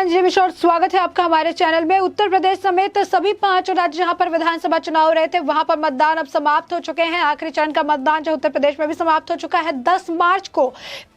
अंजलि मिश्रा और स्वागत है आपका हमारे चैनल में। उत्तर प्रदेश समेत सभी 5 राज्य जहां पर विधानसभा चुनाव रहे थे वहां पर मतदान अब समाप्त हो चुके हैं। आखिरी चरण का मतदान जो उत्तर प्रदेश में भी समाप्त हो चुका है। 10 मार्च को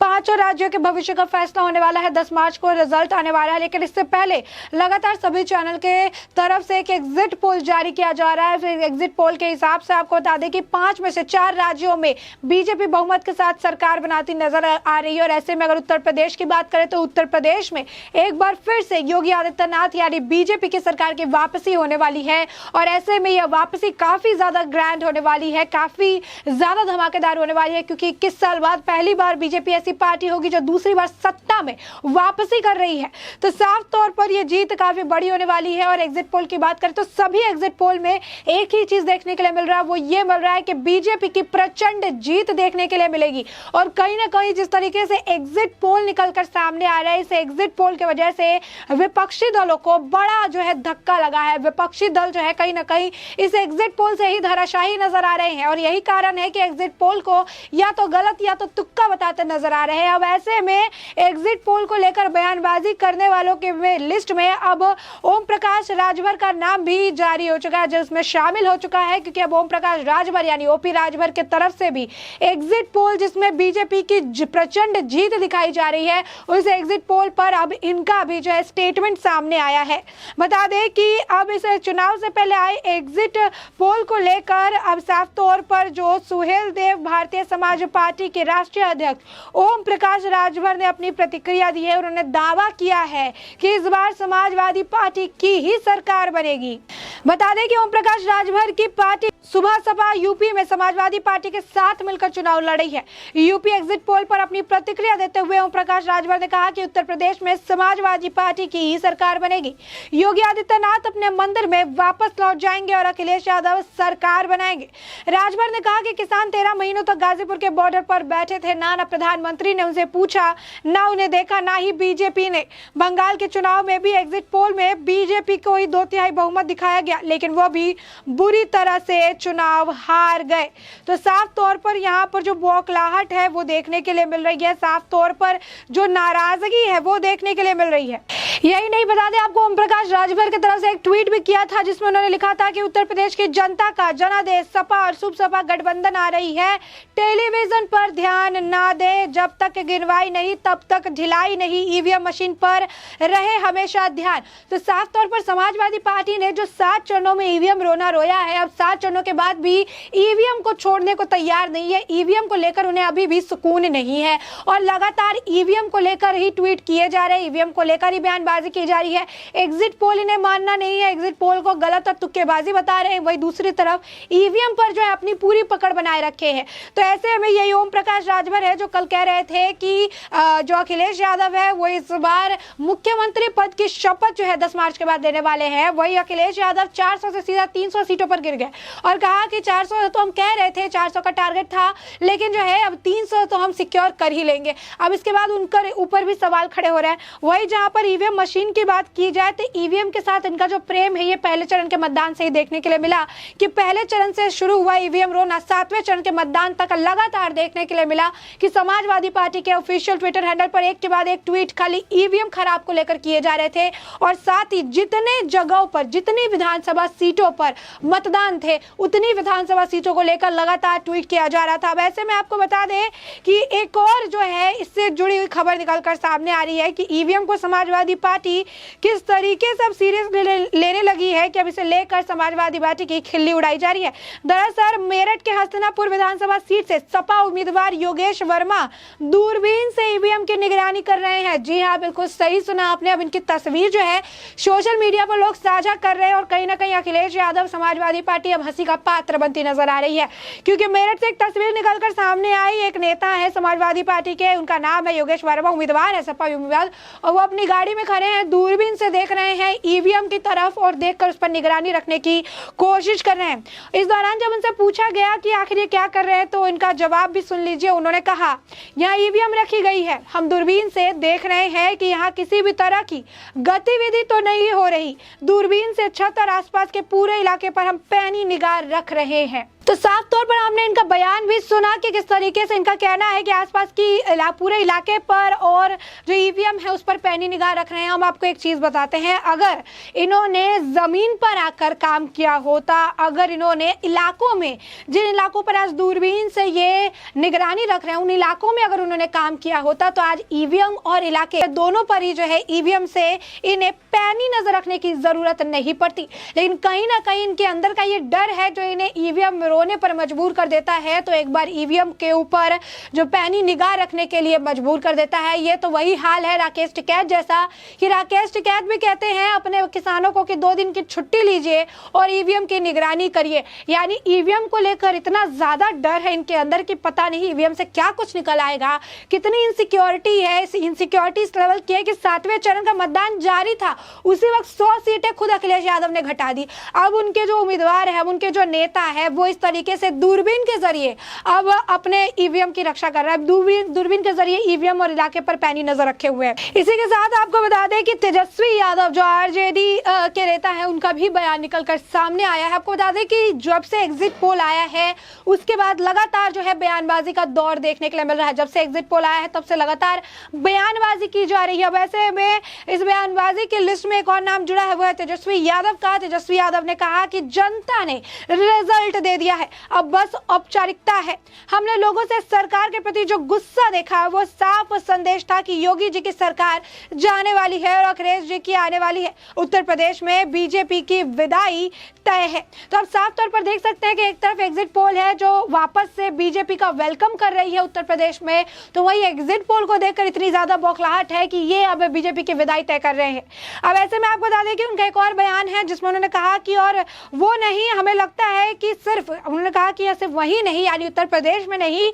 5 राज्यों के भविष्य का फैसला होने वाला है। 10 मार्च को रिजल्ट आने वाला है, लेकिन इससे पहले लगातार सभी चैनल के तरफ से एक एग्जिट पोल जारी किया जा रहा है। फिर एग्जिट पोल के हिसाब से आपको बता दें कि 5 में से 4 राज्यों में बीजेपी बहुमत के साथ सरकार बनाती नजर आ रही है। और ऐसे में अगर उत्तर प्रदेश की बात करें तो उत्तर प्रदेश में एक बार फिर से योगी आदित्यनाथ यानी बीजेपी की सरकार की वापसी होने वाली है। और ऐसे में यह वापसी काफी ज्यादा ग्रैंड होने वाली है, काफी ज्यादा धमाकेदार होने वाली है, क्योंकि 21 साल बाद पहली बार बीजेपी ऐसी पार्टी होगी जो दूसरी बार सत्ता में वापसी कर रही है। तो साफ तौर पर यह जीत काफी बड़ी होने वाली है। और एग्जिट पोल की बात करें तो सभी एग्जिट पोल में एक ही चीज देखने के लिए मिल रहा है, वो ये मिल रहा है कि बीजेपी की प्रचंड जीत देखने के लिए मिलेगी। और कहीं ना कहीं जिस तरीके से एग्जिट पोल निकलकर सामने आ रहा है, इस एग्जिट पोल की वजह से विपक्षी दलों को बड़ा जो है धक्का लगा है। विपक्षी दल जो है कहीं ना कहीं इस एग्जिट पोल से ही धराशायी नजर आ रहे हैं। और यही कारण है कि एग्जिट पोल को या तो गलत या तो तुक्का बताते नजर आ रहे हैं। अब ऐसे में एग्जिट पोल को लेकर बयानबाजी करने वालों के लिस्ट में अब ओम प्रकाश राजभर का नाम भी जारी हो चुका है, जिसमें शामिल हो चुका है, क्योंकि अब ओम प्रकाश राजभर यानी ओपी राजभर के तरफ से भी एग्जिट पोल जिसमें बीजेपी की प्रचंड जीत दिखाई जा रही है, उस एग्जिट पोल पर अब इनका भी जो है स्टेटमेंट सामने आया है। बता दें कि अब इस चुनाव से पहले आए एग्जिट पोल को लेकर अब साफ तौर पर जो सुहेल देव भारतीय समाज पार्टी के राष्ट्रीय अध्यक्ष ओम प्रकाश राजभर ने अपनी प्रतिक्रिया दी है। उन्होंने दावा किया है कि इस बार समाजवादी पार्टी की ही सरकार बनेगी। बता दें कि ओम प्रकाश राजभर की पार्टी सुबह सपा यूपी में समाजवादी पार्टी के साथ मिलकर चुनाव लड़ी है। यूपी एग्जिट पोल पर अपनी प्रतिक्रिया देते हुए ओम प्रकाश राजभर ने कहा कि उत्तर प्रदेश में समाजवादी पार्टी की ही सरकार बनेगी। योगी आदित्यनाथ अपने मंदिर में वापस लौट जाएंगे और अखिलेश यादव सरकार बनाएंगे। राजभर ने कहा कि किसान 13 महीनों तक गाजीपुर के बॉर्डर पर बैठे थे, ना प्रधानमंत्री ने उनसे पूछा, ना उन्हें देखा, ना ही बीजेपी ने। बंगाल के चुनाव में भी एग्जिट पोल में बीजेपी को ही 2/3 बहुमत दिखाया गया, लेकिन वो भी बुरी तरह से चुनाव हार गए। तो साफ तौर पर यहाँ पर जो बौखलाहट है वो देखने के लिए मिल रही है, साफ तौर पर जो नाराजगी है वो देखने के लिए मिल रही है। यही नहीं, बता दें आपको ओम प्रकाश राजभर की तरफ से एक ट्वीट भी किया था, जिसमें उन्होंने लिखा था कि उत्तर प्रदेश की जनता का जनादेश सपा और शुभ सपा गठबंधन आ रही है, टेलीविजन पर ध्यान ना दे, जब तक गिनवाई नहीं तब तक ढिलाई नहीं, ईवीएम मशीन पर रहे हमेशा ध्यान। तो साफ तौर पर समाजवादी पार्टी ने जो 7 चरणों में ईवीएम रोना रोया है, अब 7 चरणों के बाद भी ईवीएम को छोड़ने को तैयार नहीं है। ईवीएम को लेकर उन्हें अभी भी सुकून नहीं है और लगातार ईवीएम को लेकर ही ट्वीट किए जा रहे हैं, ईवीएम को लेकर ही बयानबाजी की जा रही है। एग्जिट पोल इन्हें मानना नहीं है, एग्जिट पोल को गलत और तुक्केबाजी बता रहे हैं। वही दूसरी तरफ ईवीएम पर जो है अपनी पूरी पकड़ बनाए रखे हैं। तो ऐसे में यही ओम प्रकाश राजभर है जो कल कह रहे थे कि जो अखिलेश यादव है वो इस बार मुख्यमंत्री पद की शपथ जो है 10 मार्च के बाद देने वाले हैं। वही अखिलेश यादव 400 से सीधा 300 सीटों पर गिर गए और कहा कि 400 तो हम कह रहे थे, 400 का टारगेट था, लेकिन जो है अब 300 तो हम सिक्योर कर ही लेंगे। अब इसके बाद उनके ऊपर भी सवाल खड़े हो रहे हैं। वही जहां पर ईवीएम मशीन की बात की जाए तो ईवीएम के साथ इनका जो प्रेम है ये पहले चरण के मतदान से ही देखने के लिए मिला कि पहले चरण से शुरू हुआ ईवीएम रोना 7वें चरण के मतदान तक लगातार देखने के लिए मिला कि समाजवादी पार्टी के ऑफिशियल ट्विटर हैंडल पर एक के बाद एक ट्वीट खाली ईवीएम खराब को लेकर किए जा रहे थे। और साथ ही जितने जगहों पर, जितनी विधानसभा सीटों पर मतदान थे, उतनी विधानसभा सीटों को लेकर लगातार ट्वीट किया जा रहा था। अब ऐसे में आपको बता दें कि एक और जो है इससे जुड़ी हुई खबर निकलकर सामने आ रही है कि ईवीएम को समाजवादी पार्टी किस तरीके से अब सीरियस लेने लगी है कि अब इसे लेकर समाजवादी पार्टी की खिल्ली उड़ाई जा रही है। दरअसल मेरठ के हस्तिनापुर विधानसभा सीट से सपा उम्मीदवार योगेश वर्मा दूरबीन से ईवीएम की निगरानी कर रहे हैं। जी हाँ, बिल्कुल सही सुना आपने। अब इनकी तस्वीर जो है सोशल मीडिया पर लोग साझा कर रहे हैं और कहीं ना कहीं अखिलेश यादव समाजवादी पार्टी अब हंसी का पात्र बनती नजर आ रही है, क्योंकि मेरठ से एक तस्वीर निकलकर सामने आई। एक नेता है समाजवादी पार्टी के, उनका नाम है योगेश वर्मा, उम्मीदवार है सपा उम्मीदवार, और वो अपनी गाड़ी में खड़े हैं, दूरबीन से देख रहे हैं ईवीएम की तरफ और देखकर उस पर निगरानी रखने की कोशिश कर रहे हैं। इस दौरान जब उनसे पूछा गया कि आखिर ये क्या कर रहे हैं तो इनका जवाब भी सुन लीजिए। उन्होंने कहा, यहाँ ईवीएम रखी गई है, हम दूरबीन से देख रहे हैं कि यहाँ किसी भी तरह की गतिविधि तो नहीं हो रही। दूरबीन से छत और आसपास के पूरे इलाके पर हम पैनी निगाह रख रहे हैं। तो तो साफ तौर पर हमने इनका बयान भी सुना कि किस तरीके से इनका कहना है कि आसपास की पूरे इलाके पर और जो ईवीएम है उस पर पैनी निगाह रख रहे हैं। हम आपको एक चीज बताते हैं, अगर इन्होंने जमीन पर आकर काम किया होता, अगर इन्होंने इलाकों में, जिन इलाकों पर आज दूरबीन से ये निगरानी रख रहे हैं, उन इलाकों में अगर उन्होंने काम किया होता तो आज ईवीएम और इलाके दोनों पर ही जो है ईवीएम से इन्हें पैनी नजर रखने की जरूरत नहीं पड़ती। लेकिन कहीं ना कहीं इनके अंदर का ये डर है जो इन्हें ईवीएम रोने पर मजबूर कर देता है, तो एक बार ईवीएम के ऊपर जो पैनी निगाह रखने के लिए मजबूर कर देता है। ये तो वही हाल है राकेश टिकैत जैसा, कि राकेश टिकैत भी कहते हैं अपने किसानों को कि 2 दिन की छुट्टी लीजिए और ईवीएम की निगरानी करिए। यानी ईवीएम को लेकर इतना ज्यादा डर है इनके अंदर कि पता नहीं ईवीएम से क्या कुछ निकल आएगा। कितनी इनसिक्योरिटी है, इस इनसिक्योरिटी इस लेवल की है कि 7वें चरण का मतदान जारी था, उसी वक्त 100 सीटें खुद अखिलेश यादव ने घटा दी। अब उनके जो उम्मीदवार है, उनके जो नेता है, वो इस तरीके से दूरबीन के जरिए अब अपने ईवीएम की रक्षा कर रहा है। दूरबीन के जरिए ईवीएम और इलाके पर पैनी नजर रखे हुए हैं। इसी के साथ आपको बता दें कि तेजस्वी यादव जो आरजेडी के नेता है, उनका भी बयान निकलकर सामने आया है। आपको बता दें कि जब से एग्जिट पोल आया है उसके बाद लगातार जो है बयानबाजी का दौर देखने के लिए मिल रहा है। जब से एग्जिट पोल आया है तब से लगातार बयानबाजी की जा रही है। वैसे में इस बयानबाजी की लिस्ट में एक और नाम जुड़ा है, वो है तेजस्वी यादव का। तेजस्वी यादव ने कहा कि जनता ने रिजल्ट दे दिया है, अब बस औपचारिकता है। हमने लोगों से सरकार के प्रति जो गुस्सा देखा वो साफ संदेश था कि योगी जी की सरकार जाने वाली है और अखिलेश जी की आने वाली है। उत्तर प्रदेश में बीजेपी की विदाई तय है। तो आप साफ तौर पर देख सकते हैं कि एक तरफ एग्जिट पोल है जो वापस से बीजेपी का वेलकम कर रही है उत्तर प्रदेश में, तो वही एग्जिट पोल को देखकर इतनी ज्यादा बौखलाहट है कि ये अब बीजेपी की विदाई तय कर रहे हैं। अब ऐसे में आपको बता दें कि उनका एक और बयान है जिसमें उन्होंने कहा कि और वो नहीं, हमें लगता है कि सिर्फ, उन्होंने कहा कि सिर्फ वही नहीं, यानी उत्तर प्रदेश में नहीं,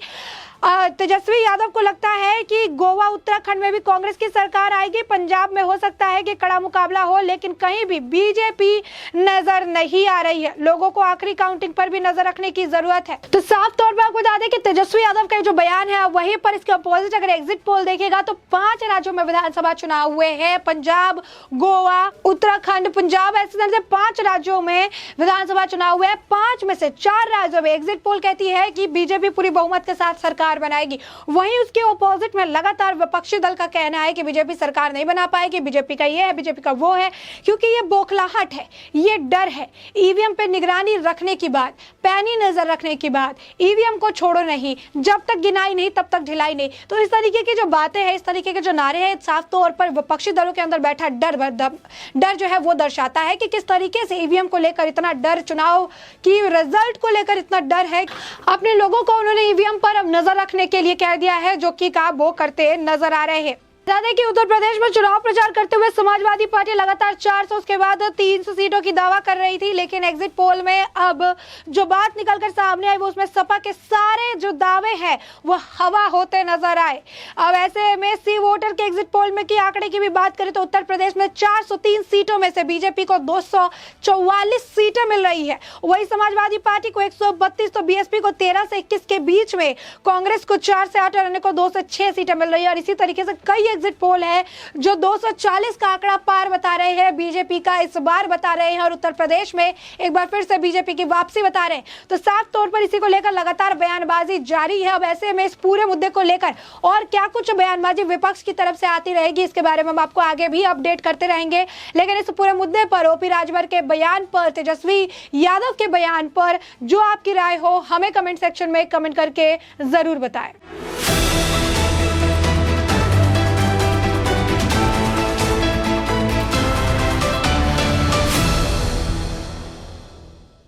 तेजस्वी यादव को लगता है कि गोवा उत्तराखंड में भी कांग्रेस की सरकार आएगी, पंजाब में हो सकता है कि कड़ा मुकाबला हो, लेकिन कहीं भी बीजेपी नजर नहीं आ रही है। लोगों को आखिरी काउंटिंग पर भी नजर रखने की जरूरत है। तो साफ तौर पर आपको बता दें कि तेजस्वी यादव का जो बयान है वहीं पर इसके अपोजिट अगर एग्जिट पोल देखेगा तो 5 राज्यों में विधानसभा चुनाव हुए हैं, पंजाब, गोवा, उत्तराखंड, पंजाब, ऐसे तरह से 5 राज्यों में विधानसभा चुनाव हुए हैं। 5 में से 4 राज्यों में एग्जिट पोल कहती है कि बीजेपी पूरी बहुमत के साथ सरकार बनाएगी। वहीं उसके ऑपोजिट में लगातार विपक्षी दल का कहना है कि बीजेपी सरकार नहीं बना पाएगी, बीजेपी का ये है, बीजेपी का वो है, क्योंकि ये बौखलाहट है, ये डर है। ईवीएम पे निगरानी रखने की बात, पैनी नजर रखने की बात, ईवीएम को छोड़ो नहीं, जब तक गिनाई नहीं तब तक ढिलाई नहीं। तो इस तरीके की जो बातें हैं, इस तरीके के जो नारे हैं, साफ तौर पर विपक्षी दलों के अंदर बैठा डर जो है वो दर्शाता है कि किस तरीके से ईवीएम को लेकर इतना डर, चुनाव की रिजल्ट को लेकर इतना डर है। अपने लोगों को उन्होंने ईवीएम पर अब नजर रखने के लिए कह दिया है, जो कि काम वो करते नजर आ रहे हैं। बता दें कि उत्तर प्रदेश में चुनाव प्रचार करते हुए समाजवादी पार्टी लगातार 400 उसके बाद 300 सीटों की दावा कर रही थी, लेकिन एग्जिट पोल में अब जो बात निकलकर सामने आई वो उसमें सपा के सारे जो दावे हैं वो हवा होते नजर आए। अब ऐसे में सी वोटर के एग्जिट पोल में की आंकड़े की भी बात करें तो उत्तर प्रदेश में 403 सीटों में से बीजेपी को 244 सीटें मिल रही है। वही समाजवादी पार्टी को 132, तो बीएसपी को 13 से 21 के बीच में, कांग्रेस को 4 से 8 और अन्य को 2 से 6 सीटें मिल रही है। और इसी तरीके से कई एग्जिट पोल है जो 240 का आंकड़ा पार बता रहे हैं, बीजेपी का इस बार बता रहे हैं और उत्तर प्रदेश में एक बार फिर से बीजेपी की वापसी बता रहे हैं। तो साफ तौर पर इसी को लेकर लगातार बयानबाजी जारी है। अब ऐसे में इस पूरे मुद्दे को लेकर और क्या कुछ बयानबाजी विपक्ष की तरफ से आती रहेगी, इसके बारे में हम आपको आगे भी अपडेट करते रहेंगे। लेकिन इस पूरे मुद्दे पर ओपी राजभर के बयान पर, तेजस्वी यादव के बयान पर जो आपकी राय हो हमें कमेंट सेक्शन में कमेंट करके जरूर बताएं।